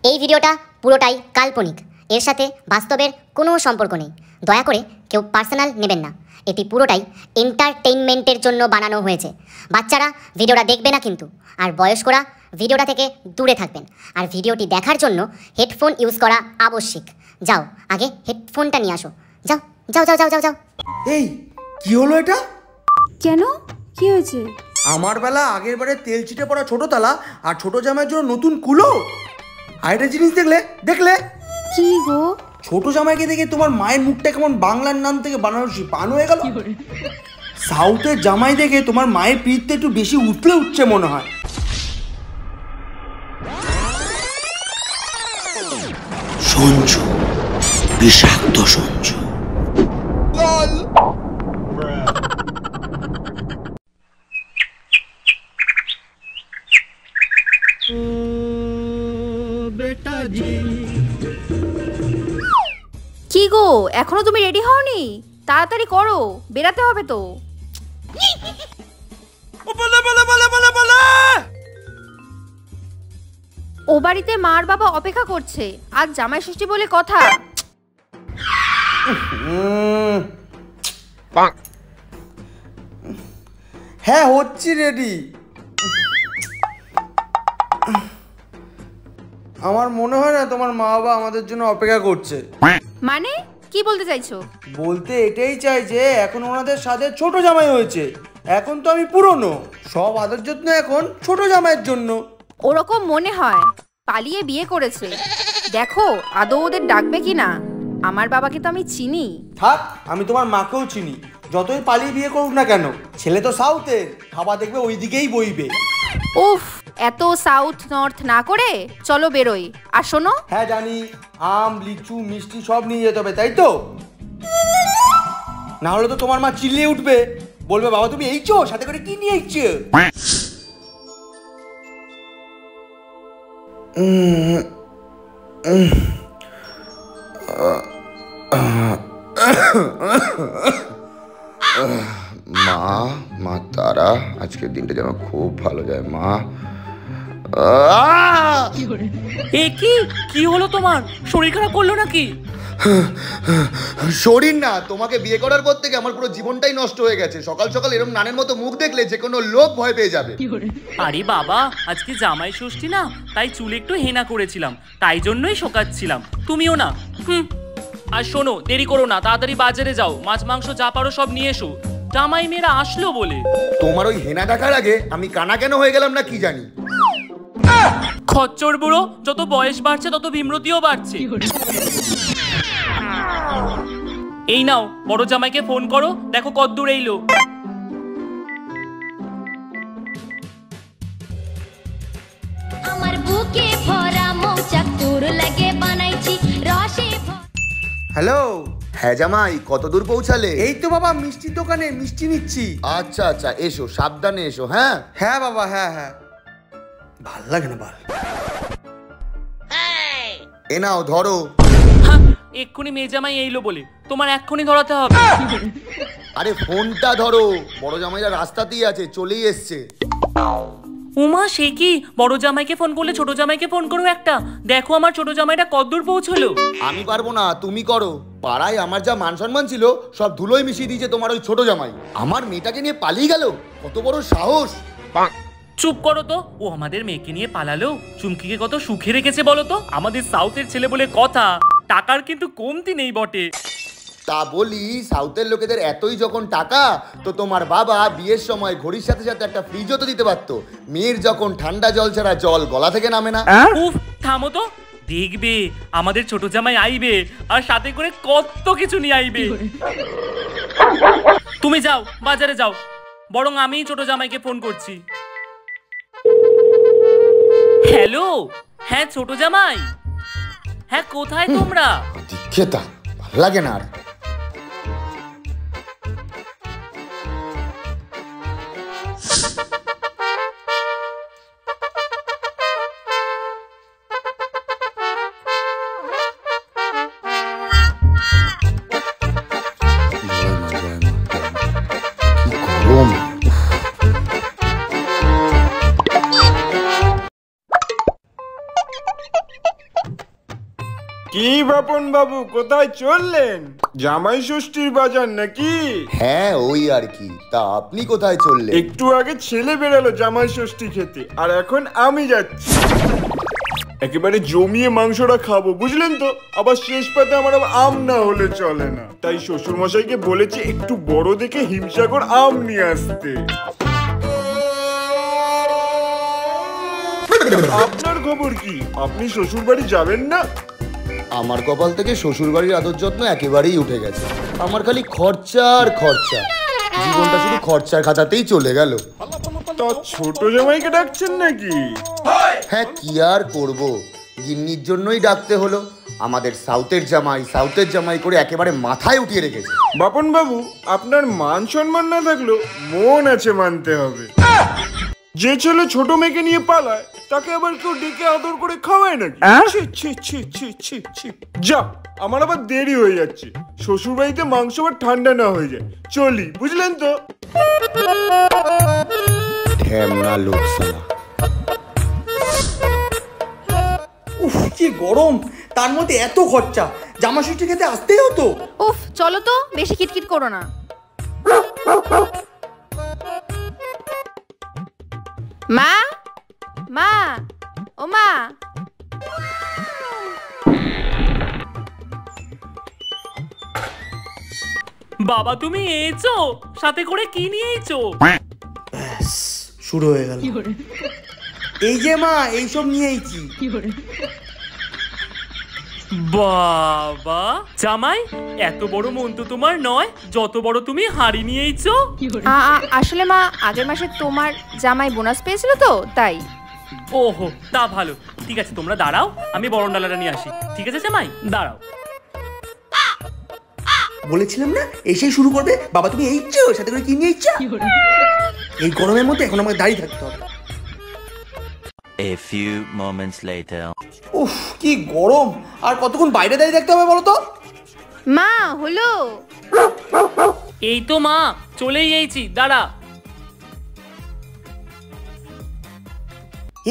এই ভিডিওটা পুরোটাই কাল্পনিক, এর সাথে বাস্তবের কোনো সম্পর্ক নেই। দয়া করে কেউ পার্সোনাল নেবেন না। এটি পুরোটাই এন্টারটেইনমেন্টের জন্য বানানো হয়েছে। বাচ্চারা ভিডিওটা দেখবে না কিন্তু, আর বয়স্করা ভিডিওটা থেকে দূরে থাকবেন। আর ভিডিওটি দেখার জন্য হেডফোন ইউজ করা আবশ্যিক। যাও, আগে হেডফোনটা নিয়ে আসো। যাও যাও যাও যাও যাও যাও। এই কি হলো এটা? কেন, কি হয়েছে? আমার বেলা আগের বারে তেল ছিটে পড়া ছোট তালা আর ছোট জামাইয়ের জন্য নতুন কুলো। আর একটা জিনিস দেখলে কি গো? ছোট জামাইকে দেখে তোমার মায়ের মুখটা কেমন বাংলার নাম থেকে বানারসি পান হয়ে গেল। সাউথের জামাই দেখে তোমার মায়ের পিঠতে একটু বেশি উঠছে মনে হয়। সঞ্জু, বিষাক্ত সঞ্জু। কি গো, এখনো তুমি রেডি হওনি? তাড়াতাড়ি করো, বেরাতে হবে তো। ও বাড়িতে মার বাবা অপেক্ষা করছে, আজ জামাই ষষ্ঠী বলে কথা। হ্যাঁ, হচ্ছি রেডি। আমার মনে হয় না তোমার মা বাবা আমাদের জন্য অপেক্ষা করছে। মানে কি বলতে চাইছো? বলতে এটাই চাই যে এখন ওনাদের সাথে ছোট জামাই হয়েছে, এখন তো আমি পুরনো, সব আদর যত্ন এখন ছোট জামাইয়ের জন্য। ওরকম মনে হয়, পালিয়ে বিয়ে করেছে। দেখো আদৌ ওদের ডাকবে কি না। আমার বাবাকে তো আমি চিনি। থাক, আমি তোমার মাকেও চিনি। যতই পালিয়ে বিয়ে করুক না কেন, ছেলে তো সাউথের, খাবার দেখবে ওই দিকেই বইবে। উফ, এত সাউথ নর্থ না করে চলো বেরোই। আর শোনো, হ্যাঁ জানি, আম লিচু মিষ্টি সব নিয়ে যেতে হবে, তাই তো? না হলে তো তোমার মা চিল্লিয়ে উঠবে, বলবে বাবা তুমি এইছো, সাথে করে কি নিয়ে এইছো? মা তারা, আজকের দিনটা যেন খুব ভালো যায়। মা, এ কি হলো তোমার? শরীর খারাপ করলো নাকি? শরীর না, তোমাকে বিয়ে করার পর থেকে আমার পুরো জীবনটাই নষ্ট হয়ে গেছে। সকাল সকাল এরকম নানের মতো মুখ দেখলে যে কোনো লোক ভয় পেয়ে যাবে। আরে বাবা, আজকে জামাই ষষ্ঠী না, তাই চুল একটু হেনা করেছিলাম, তাই জন্যই শোকাচ্ছিলাম। তুমিও না। আর শোনো, দেরি করো না, তাড়াতাড়ি বাজারে যাও, মাছ মাংস যা পারো সব নিয়ে এসো। জামাই মেয়েরা আসলো বলে। তোমার ওই হেনা দেখার আগে আমি কানা কেন হয়ে গেলাম না কি জানি। খচ্চর বুড়ো, যত বয়স বাড়ছে তত বিমৃতিও বাড়ছে। এই নাও, বড় জামাইকে ফোন করো, দেখো কতদূর এইলো। আমার বুকে ভরা মৌচাক তোর লাগে বানাইছি রসে। হ্যালো, হ্যাঁ জামাই, কত দূর পৌঁছালে? এই তো বাবা, মিষ্টির দোকানে মিষ্টি নিচ্ছি। আচ্ছা আচ্ছা, এসো, সাবধানে এসো। হ্যাঁ হ্যাঁ বাবা, হ্যাঁ হ্যাঁ। ভাল লাগে না বাল। এ নাও ধরো। এক্ষুনি মেয়ে জামাই এইলো বলে তোমার এক্ষুনি ধরাতে হবে। আরে ফোনটা ধরো, বড় জামাইরা রাস্তাতেই আছে, চলেই এসছে। উমা, সে কি? বড় জামাইকে ফোন করলে ছোট জামাইকে ফোন করো একটা, দেখো আমার ছোট জামাইটা কতদূর পৌঁছলো। আমি পারবো না, তুমি করো। পাড়ায় আমার যা মান সম্মান ছিল সব ধুলোয় মিশিয়ে দিয়েছে তোমার ওই ছোট জামাই। আমার মেয়েটাকে নিয়ে পালিয়ে গেল, কত বড় সাহস! চুপ করো তো, ও আমাদের মেয়েকে নিয়ে পালালো। চুমকিকে কত সুখে রেখেছে বলো তো। আমাদের সাউথের ছেলে বলে কথা, টাকার কিন্তু কমতি নেই বটে। তা বলি, সাউথের লোকেদের এতই যখন টাকা, তো তোমার বাবা বিয়ের সময় ঘড়ির সাথে সাথে একটা ফ্রিজও তো দিতে পারতো। মেয়ের যখন ঠান্ডা জল ছাড়া জল গলা থেকে নামে না। উফ, থামো তো। দেখবে আমাদের ছোট জামাই আইবে, আর সাথে করে কত কিছু নিয়ে আইবে। তুমি যাও, বাজারে যাও, বরং আমি ছোট জামাইকে ফোন করছি। হ্যালো, হ্যাঁ ছোট জামাই, হ্যাঁ কোথায় তোমরা? দীক্ষেতা, ভালো লাগে না আর। কি বাপন বাবু, কোথায় চললেন? জামাই ষষ্ঠীর বাজার নাকি? হ্যাঁ ওই আর কি। তা আপনি কোথায় চললেন? একটু আগে ছেলে বেরালো জামাই ষষ্ঠী খেতে, আর এখন আমি যাচ্ছি। একেবারে জমিয়ে মাংসটা খাবো, বুঝলেন তো? আবার শেষ পাতে আমার আবার আম না হলে চলে না। তাই শ্বশুর মশাইকে বলেছি একটু বড় দেখে হিমসাগর আম নিয়ে আসতে। আপনার খবর কি? আপনি শ্বশুর বাড়ি যাবেন না? আমার কপাল থেকে শ্বশুর বাড়ির আদর যত্ন একেবারেই উঠে গেছে। আমার খালি খরচা আর খরচা, জীবনটা শুধু খরচার খাতাতেই চলে গেল। তা ছোট জামাইকে ডাকছেন নাকি? হ্যাঁ কি আর করব, গিন্নির জন্যই ডাকতে হলো। আমাদের সাউথের জামাই করে একেবারে মাথায় উঠিয়ে রেখেছে। বাপন বাবু, আপনার মান সম্মান না থাকলেও মন আছে মানতে হবে। যে ছেলে ছোট মেয়েকে নিয়ে পালায় তাকে আবার কেউ ডেকে আদর করে খাওয়ায় নাকি? ছি ছি ছি ছি ছি ছি। যা, আমার আবার দেরি হয়ে যাচ্ছে। শ্বশুর বাড়িতে মাংস আবার ঠান্ডা না হয়ে যায়। চলি, বুঝলেন তো? ঢ্যামনা লোক শালা। উফ কি গরম, তার মধ্যে এত খরচা। জামা ষষ্ঠী খেতে আসতেই হতো। উফ চলো তো, বেশি খিটখিট করো না। মা, মা, ও মা। বাবা তুমি এসো, সাথে করে কি নিয়ে এসো? ব্যাস শুরু হয়ে গেল। এই যে মা, এইসব নিয়ে আইছি। বাবা জামাই, এত বড় মন তো তোমার নয়, যত বড় তুমি হাড়ি নিয়ে এসো। আসলে মা, আগের মাসে তোমার জামাই বোনাস পেয়েছিল তো, তাই। ওহো, তা ভালো। ঠিক আছে তোমরা দাঁড়াও, আমি বরণ ডালাটা নিয়ে আসি। ঠিক আছে জামাই, দাঁড়াও। বলেছিলাম না এসেই শুরু করবে। বাবা তুমি এইছো, সাথে করে কি নিয়ে ইচ্ছা? এই গরমের মধ্যে এখন আমাকে দাঁড়িয়ে থাকতে হবে। A few moments later. উফ কি গরম, আর কতক্ষণ বাইরে দাঁড়িয়ে থাকতে হবে বলো তো? মা হলো। এই তো মা, চলেই এইছি, দাঁড়া।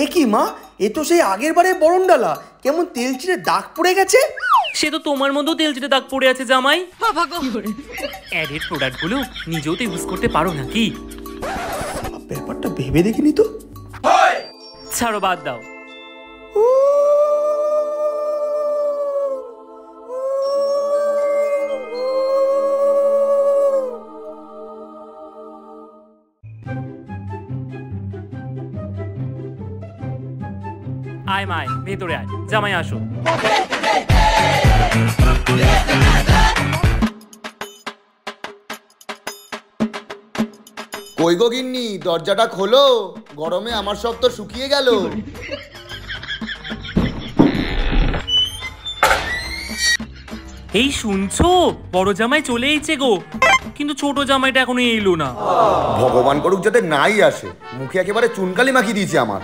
এ কি মা, এ তো সেই আগের বারে বরণ ডালা, কেমন তেল চিটে দাগ পড়ে গেছে। সে তো তোমার মধ্যেও তেল চিটে দাগ পড়ে আছে জামাই। অ্যাডেড প্রোডাক্ট গুলো নিজেও তো ইউজ করতে পারো নাকি? ব্যাপারটা ভেবে দেখিনি তো। ছাড়ো, বাদ দাও। আয় মায়, ভেতরে আয়। জামাই আসো। কই গো গিন্নি, দরজাটা খোলো, গরমে আমার সব তো শুকিয়ে গেল। এই শুনছো, বড় জামাই চলে এসেছে গো, কিন্তু ছোট জামাইটা এখনো এলো না। ভগবান করুক যাতে নাই আসে, মুখে একেবারে চুনকালি মাখিয়ে দিয়েছে আমার।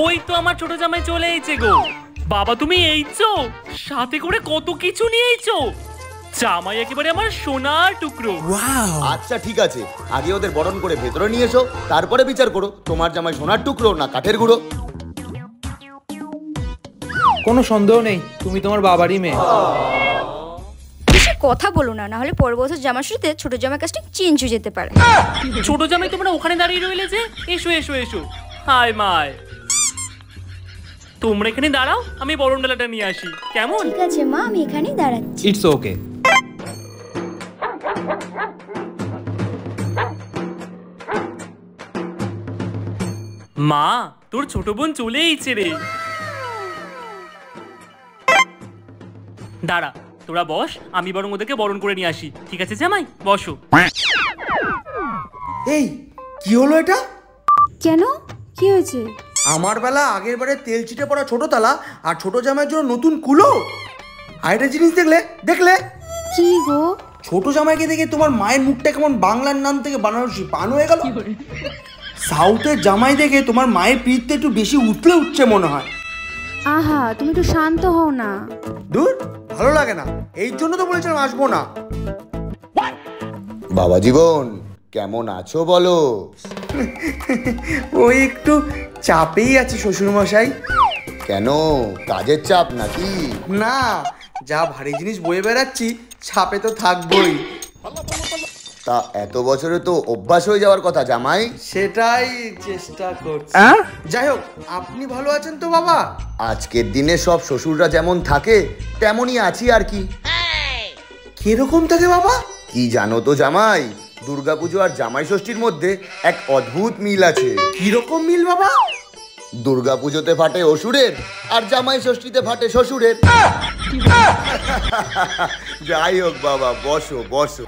ওই তো আমার ছোট জামাই চলে এসেছে গো। বাবা তুমি এইছো, সাথে করে কত কিছু নিয়ে এইছো। জামাই একেবারে আমার সোনার টুকরো। আচ্ছা ঠিক আছে, আগে ওদের বরণ করে ভেতরে নিয়ে এসো, তারপরে বিচার করো তোমার জামাই সোনার টুকরো না কাঠের গুঁড়ো। কোনো সন্দেহ নেই, তুমি তোমার বাবারই মেয়ে। বেশি কথা বলো না, না হলে পরের বছর জামা ষষ্ঠীতে ছোট জামার কাজটা চেঞ্জ হয়ে যেতে পারে। ছোট জামাই তোমরা ওখানে দাঁড়িয়ে রইলে যে? এসো এসো এসো। হায় মায়, তোমরা এখানে দাঁড়াও, আমি বরণ ডালাটা নিয়ে আসি, কেমন? ঠিক আছে মা, আমি এখানেই দাঁড়াচ্ছি। It's okay. মা, তোর ছোট বোন চলে এসেছে রে। দাঁড়া, তোরা বস, আমি বরং ওদেরকে বরণ করে নিয়ে আসি। ঠিক আছে জামাই, বসো। এই কি হলো এটা? কেন, কি হয়েছে? আমার বেলা আগের বারে তেল চিটে পড়া ছোট তালা, আর ছোট জামাইয়ের জন্য নতুন কুলো। আর একটা জিনিস দেখলে কি গো? ছোট জামাইকে দেখে তোমার মায়ের মুখটা কেমন বাংলার নাম থেকে বানারসি পান হয়ে গেল। সাউথের জামাই দেখে তোমার মায়ের পিঠটা একটু বেশি উঠছে মনে হয়। আহা, তুমি একটু শান্ত হও না। দূর, ভালো লাগে না, এই জন্য তো বলেছিলাম আসবো না। বাবা জীবন কেমন আছো বলো? ওই একটু চাপেই আছি শ্বশুরমশাই। কেন, কাজের চাপ নাকি? না, যা ভারী জিনিস বয়ে বেড়াচ্ছি চাপে তো থাকবই। তা এত বছরে তো অভ্যাস হয়ে যাওয়ার কথা জামাই। সেটাই চেষ্টা করছি। যাই হোক, আপনি ভালো আছেন তো বাবা? আজকের দিনে সব শ্বশুররা যেমন থাকে তেমনই আছি আর কি। কিরকম থাকে বাবা? কি জানো তো জামাই, দুর্গাপুজো আর জামাই ষষ্ঠীর মধ্যে এক অদ্ভুত মিল আছে। কিরকম মিল বাবা? দুর্গাপুজোতে ফাটে অসুরের আর জামাই ষষ্ঠীতে ফাটে শ্বশুরের। যাই হোক বাবা, বসো বসো।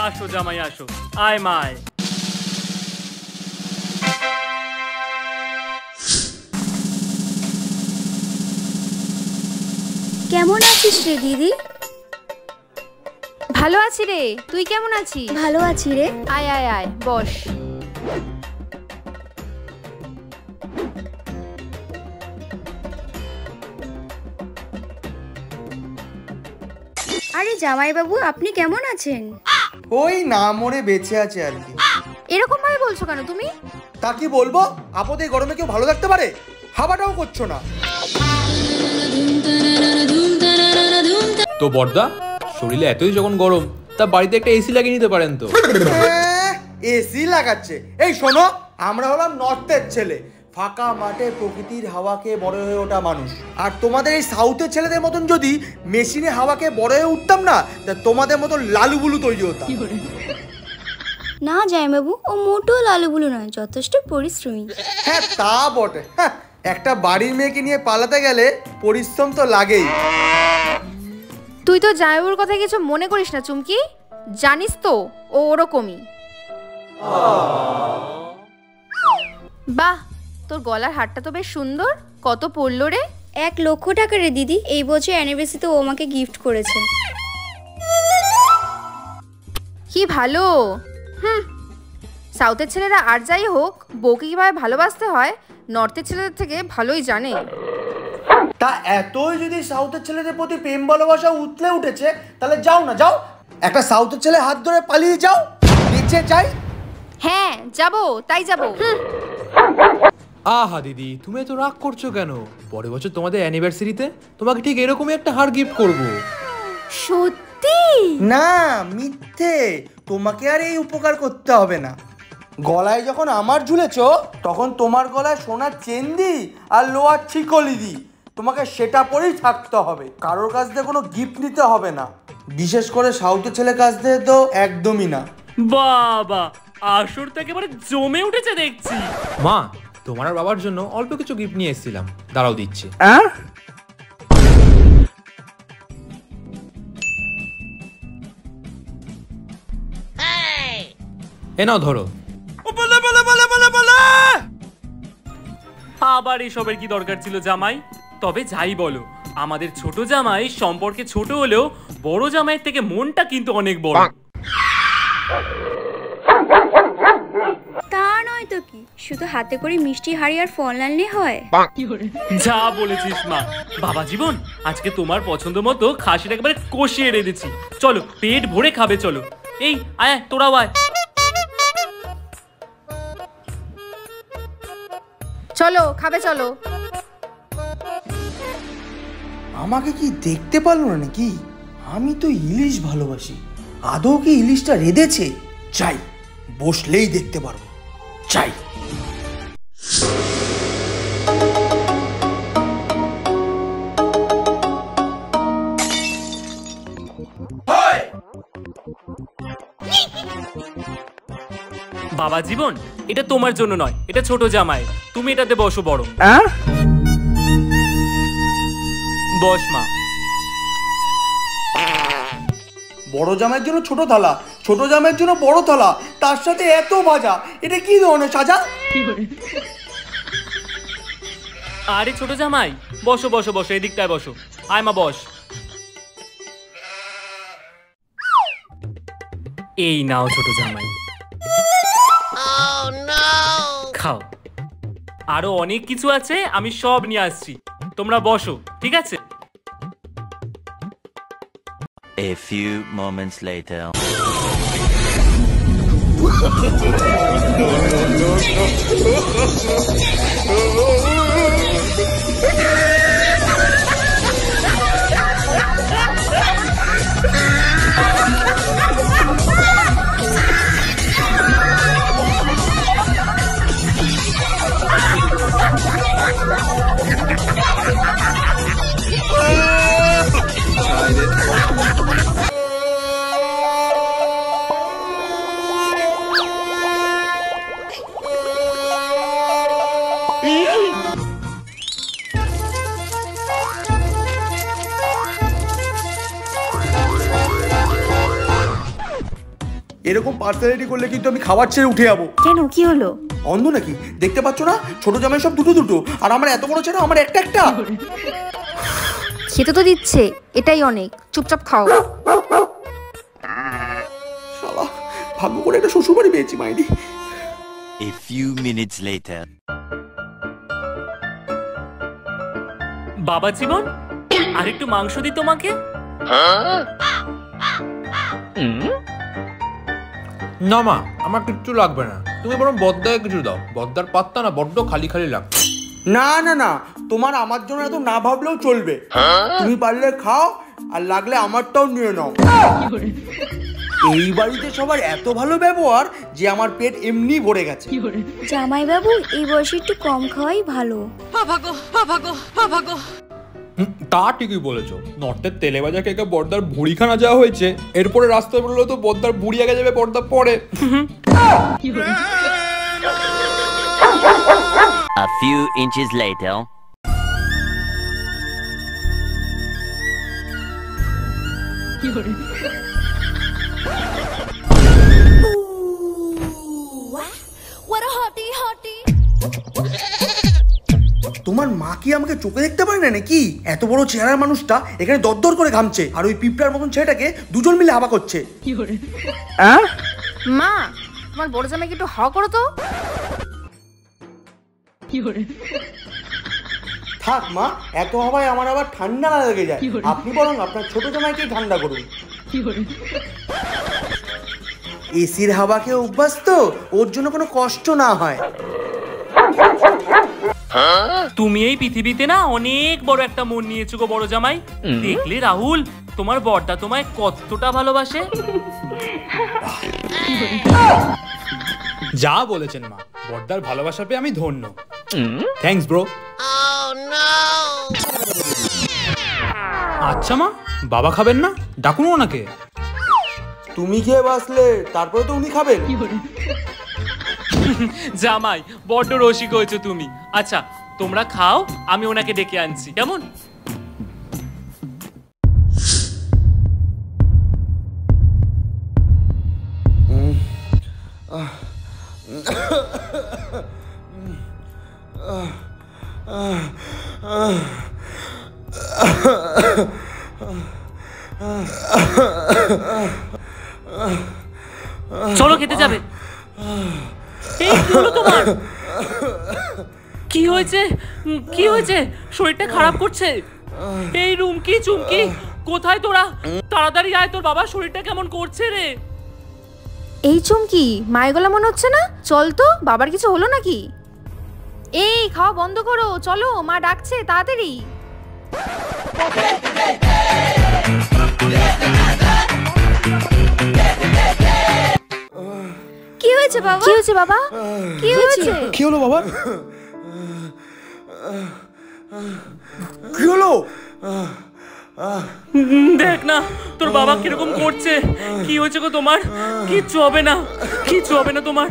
আসো জামাই আসো, আয় মায়। কেমন আছিস রে দিদি? ভালো আছি রে, তুই কেমন আছিস? ভালো আছি রে। আয় আয় আয়, বস। আরে জামাইবাবু, আপনি কেমন আছেন? ওই না মরে বেঁচে আছে আর কি। এরকম ভাবে বলছো কেন তুমি? তা কি বলবো, আপদে গরমে কেউ ভালো থাকতে পারে? হাওয়াটাও করছো না। তো বড়দা, শরীরে এতই যখন গরম, তা বাড়িতে একটা এসি লাগিয়ে নিতে পারেন তো। এসি লাগাচ্ছে? এই শোনো, আমরা হলাম নর্থের ছেলে, ফাঁকা মাঠে প্রকৃতির হাওয়াকে বড় হয়ে ওঠা মানুষ। আর তোমাদের এই সাউথের ছেলেদের মতন যদি মেশিনে হাওয়াকে বড় হয়ে উঠতাম না, তা তোমাদের মতন লালুবুলু তৈরি হতাম। না জামাইবাবু, ও মোটো লালুবুলু নয়, যথেষ্ট পরিশ্রমী। হ্যাঁ তা বটে। হ্যাঁ, একটা বাড়ির মেয়েকে নিয়ে পালাতে গেলে পরিশ্রম তো লাগেই। তুই তো জামাইবাবুর কথা কিছু মনে করিস না চুমকি, জানিস তো ও ওরকমই। বাহ, তোর গলার হারটা তো বেশ সুন্দর। কত পড়লো রে? 1 লক্ষ টাকা রে দিদি। এই বছর অ্যানিভার্সারিতে ও আমাকে গিফট করেছে। কি ভালো। সাউথের ছেলেরা আর যাই হোক, বউকে কিভাবে ভালোবাসতে হয় নর্থের ছেলেদের থেকে ভালোই জানে। তা এতই যদি সাউথের ছেলেদের প্রতি প্রেম ভালোবাসা উতলে উঠেছে, তাহলে যাও না, যাও একটা সাউথের ছেলে হাত ধরে পালিয়ে যাও, নিচে যাই। হ্যাঁ যাবো, তাই যাবো। আহা দিদি, তুমি এত রাগ করছো কেন? পরের বছর তোমাদের অ্যানিভার্সারিতে তোমাকে ঠিক এরকমই একটা হার গিফট করব। সত্যি? না মিথ্যে, তোমাকে আর এই উপকার করতে হবে না। গলায় যখন আমার ঝুলেছো, তখন তোমার গলায় সোনার চেন দি আর লোহার ছিকলি দি। তোমাকে সেটা পরেই থাকতে হবে, কারোর কাছ থেকে কোনো গিফট নিতে হবে না, বিশেষ করে সাউথের ছেলের কাছ থেকে তো একদমই না। বাবা, আসর তো একেবারে জমে উঠেছে দেখছি। মা, তোমার আর বাবার জন্য অল্প কিছু গিফট নিয়ে এসেছিলাম, দাঁড়াও দিচ্ছি। এ নাও ধরো। আবার এসবের কি দরকার ছিল জামাই? তবে যাই বলো, আমাদের ছোট জামাই সম্পর্কে ছোট হলেও বড় জামাইয়ের থেকে মনটা কিন্তু অনেক বড়। তা নয় তো কি, শুধু হাতে করে মিষ্টি হাড়ি আর ফল আনলে হয়? যা বলেছিস মা। বাবা জীবন, আজকে তোমার পছন্দ মতো খাসিটা একেবারে কষিয়ে রেঁধেছি, চলো পেট ভরে খাবে। চলো, এই আয় তোরাও আয়। চলো খাবে, চলো। আমাকে কি দেখতে পারলো না নাকি? আমি তো ইলিশ ভালোবাসি, আদৌ কি ইলিশটা রেঁধেছে? চাই, বসলেই দেখতে পারবো, চাই। বাবা জীবন, এটা তোমার জন্য নয়, এটা ছোট জামাই, তুমি এটাতে বসো বড়। বস মা। বড় জামাইয়ের জন্য ছোট থালা, ছোট জামাইয়ের জন্য বড় থালা, তার সাথে এত ভাজা, এটা কি ধরনের সাজা? আরে ছোট জামাই, বসো বসো বসো, এদিকটায় বসো। আয় মা, বস। এই নাও ছোট জামাই, খাও। আরো অনেক কিছু আছে, আমি সব নিয়ে আসছি, তোমরা বসো, ঠিক আছে? A few moments later. এরকম পার্সোনালিটি করলে কিন্তু আমি খাবার ছেড়ে উঠে যাবো। কেন, কি হলো? অন্ধ নাকি? দেখতে পাচ্ছ না ছোট জামাই সব দুটো দুটো, আর আমার এত বড় ছেড়ে আমার একটা একটা। খেতে তো দিচ্ছে, এটাই অনেক, চুপচাপ খাও। শালা, ভাগ্য করে একটা শ্বশুর বাড়ি পেয়েছি মাইরি। A few minutes later. বাবা জীবন, আর একটু মাংস দি তোমাকে। না মা, আমার কিচ্ছু লাগবে না, তুমি বরং বদ্দাকে কিছু দাও। বদ্দার পাত্তা না বড্ড খালি খালি লাগছে। না না না, তোমার আমার জন্য এত না ভাবলেও চলবে। তুমি পারলে খাও, আর লাগলে আমারটাও নিয়ে নাও। এই বাড়িতে সবার এত ভালো ব্যবহার যে আমার পেট এমনি ভরে গেছে। জামাইবাবু, এই বয়সে একটু কম খাওয়াই ভালো। তা ঠিকই বলেছো, নর্থের তেলে ভাজা খেয়ে বর্দার ভুঁড়িখানা যাওয়া হয়েছে, এরপরে রাস্তায় বললো তো বর্দার ভুঁড়ি আগে যাবে, বর্দা পরে। A few inches later. What a hottie hottie. তোমার মা কি আমাকে চোখে দেখতে পারে না নাকি? এত বড় চেহারার মানুষটা এখানে দরদর করে ঘামছে, আর ওই পিঁপড়ার মতন ছেলেটাকে দুজন মিলে হাবা করছে। মা, তোমার বড় জামাইকে একটু হাওয়া করো তো। থাক মা, এত হাওয়ায় আমার আবার ঠান্ডা না লেগে যায়। আপনি বরং আপনার ছোট জামাইকে ঠান্ডা করুন। এসির হাওয়াকে অভ্যাস তো, ওর জন্য কোনো কষ্ট না হয়। তুমি এই পৃথিবীতে না অনেক বড় একটা মন নিয়েছো গো বড় জামাই। দেখলে রাহুল, তোমার বরটা তোমায় কতটা ভালোবাসে। যা বলেছেন মা, বর্দার ভালোবাসা পেয়ে আমি ধন্য। Thanks bro. আচ্ছা মা, বাবা খাবেন না? ডাকুন ওনাকে। তুমি খেয়ে বাসলে তারপরে তো উনি খাবেন। জামাই, বড্ড রসিক হয়েছো তুমি। আচ্ছা তোমরা খাও, আমি ওনাকে ডেকে আনছি, কেমন? চলো খেতে যাবে। এই কি হলো তোমার? কি হয়েছে? কি হয়েছে? শরীরটা খারাপ করছে? এই রুমকি চুমকি কোথায় তোরা? তাড়াতাড়ি আয়, তোর বাবার শরীরটা কেমন করছে রে। এই চুমকি, মায়ের গলা মনে হচ্ছে না? চল তো, বাবার কিছু হলো নাকি? এই খাওয়া বন্ধ করো, চলো, মা ডাকছে, তাড়াতাড়ি। কি হয়েছে বাবা? কি হয়েছে বাবা? কি হয়েছে? কি হলো বাবা? কি হলো? দেখ না তোর বাবা কিরকম করছে। কি হয়েছে গো তোমার? কিচ্ছু হবে না, কিচ্ছু হবে না তোমার।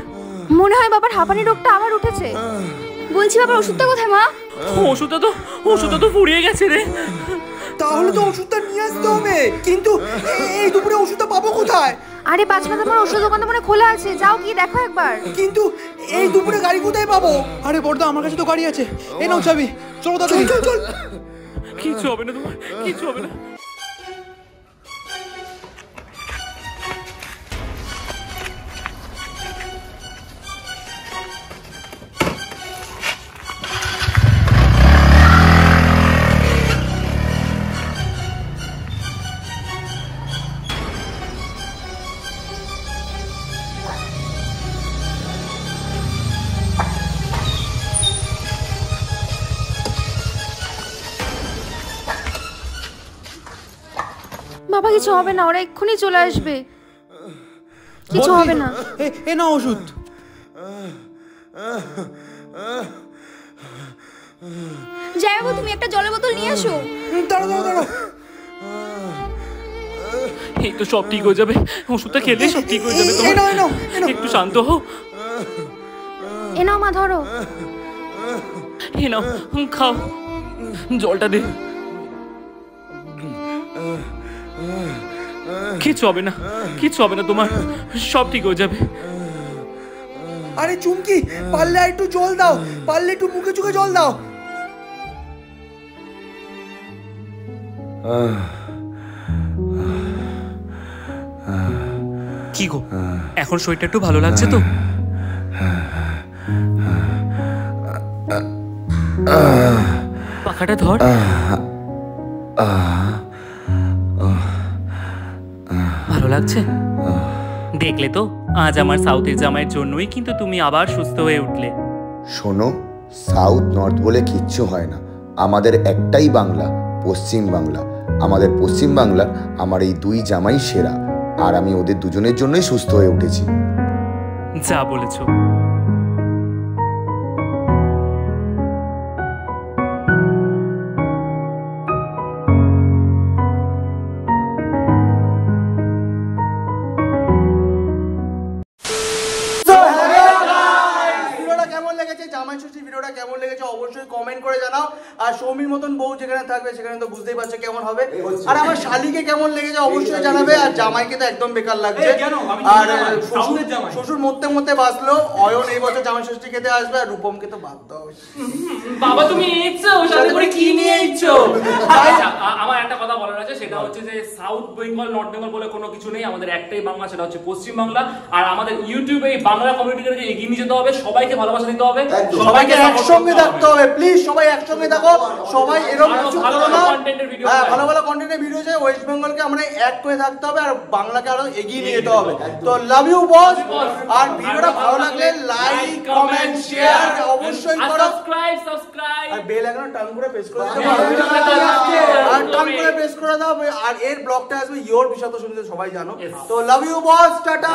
মনে হয় বাবার হাঁপানি রোগটা আবার উঠেছে। বলছি বাবার ওষুধটা কোথায় মা? ওষুধটা তো ফুরিয়ে গেছে রে। তাহলে তো ওষুধটা নিয়ে আসতে হবে, কিন্তু এই দুপুরে ওষুধটা পাবো কোথায়? আরে 5 মাস আমার ওষুধ দোকানটা মনে খোলা আছে, যাও গিয়ে দেখো একবার। কিন্তু এই দুপুরে গাড়ি কোথায় পাবো? আরে বড়দা, আমার কাছে তো গাড়ি আছে, এই নাও চাবি, চলো তাড়াতাড়ি। চল চল। কিচ্ছু হবে না তোমার, কিচ্ছু হবে না। বাবা কিছু হবে না, ওরা এক্ষুনি চলে আসবে, কিছু হবে না। এ না ওষুধ। জামাইবাবু তুমি একটা জলের বোতল নিয়ে আসো। দাঁড়াও। এই তো সব ঠিক হয়ে যাবে, ওষুধটা খেলে সব ঠিক হয়ে যাবে। তোমার একটু শান্ত হও। এ নাও মা, ধরো। এ নাও খাও, জলটা দে। কিচ্ছু হবে না, কিচ্ছু হবে না তোমার, সব ঠিক হয়ে যাবে। আরে চুমকি, পারলে একটু জল দাও, পারলে একটু মুখে চুখে জল দাও। কি গো, এখন শরীরটা একটু ভালো লাগছে তো? পাখাটা ধর। ভালো লাগছে? দেখলে তো, আজ আমার সাউথের জামাইয়ের জন্যই কিন্তু তুমি আবার সুস্থ হয়ে উঠলে। শোনো, সাউথ নর্থ বলে কিচ্ছু হয় না, আমাদের একটাই বাংলা, পশ্চিম বাংলা। আমাদের পশ্চিম বাংলার আমার এই দুই জামাই সেরা, আর আমি ওদের দুজনের জন্যই সুস্থ হয়ে উঠেছি। যা বলেছো। ভিডিওটা কেমন লেগেছে অবশ্যই কমেন্ট করে জানাও। আর সৌমির মতন বউ যেখানে থাকবে সেখানে তো বুঝতেই পারছো কেমন হবে। আর আমার শালিকে কেমন লেগেছে অবশ্যই জানাবে। আর জামাইকে তো একদম বেকার লাগছে। আর শ্বশুর মরতে বাঁচলো। অয়ন এই বছর জামাই ষষ্ঠী খেতে আসবে, আর রূপমকে তো বাদ দাও। বাবা তুমি এসছো, সাথে করে কি নিয়ে এসছো? আমার একটা কথা বলার আছে, সেটা হচ্ছে যে সাউথ বেঙ্গল নর্থ বেঙ্গল বলে কোনো কিছু নেই, আমাদের একটাই বাংলা, সেটা হচ্ছে পশ্চিম বাংলা। আর আমাদের ইউটিউবে এই বাংলা কমিউনিটিকে এগিয়ে নিয়ে যেতে হবে, সবাইকে ভালোবাসা দিতে হবে, সবাইকে একসঙ্গে থাকতে হবে। প্লিজ সবাই একসঙ্গে থাকো, সবাই এরকম কিছু করো না। হ্যাঁ, ভালো ভালো কন্টেন্টের ভিডিও চাই। ওয়েস্ট বেঙ্গলকে আমরা এক করে থাকতে হবে, আর বাংলাকে আরো এগিয়ে নিয়ে যেতে হবে। তো লাভ ইউ বস। আর ভিডিওটা ভালো লাগলে লাইক কমেন্ট শেয়ার অবশ্যই করো। সাবস্ক্রাইব আর বেল আইকন টান করে প্রেস করে দাও। আর টান করে প্রেস করে দাও। আর এর ব্লগটা আসবে ইওর বিষয় তো শুনতে সবাই জানো। তো লাভ ইউ বস, টাটা।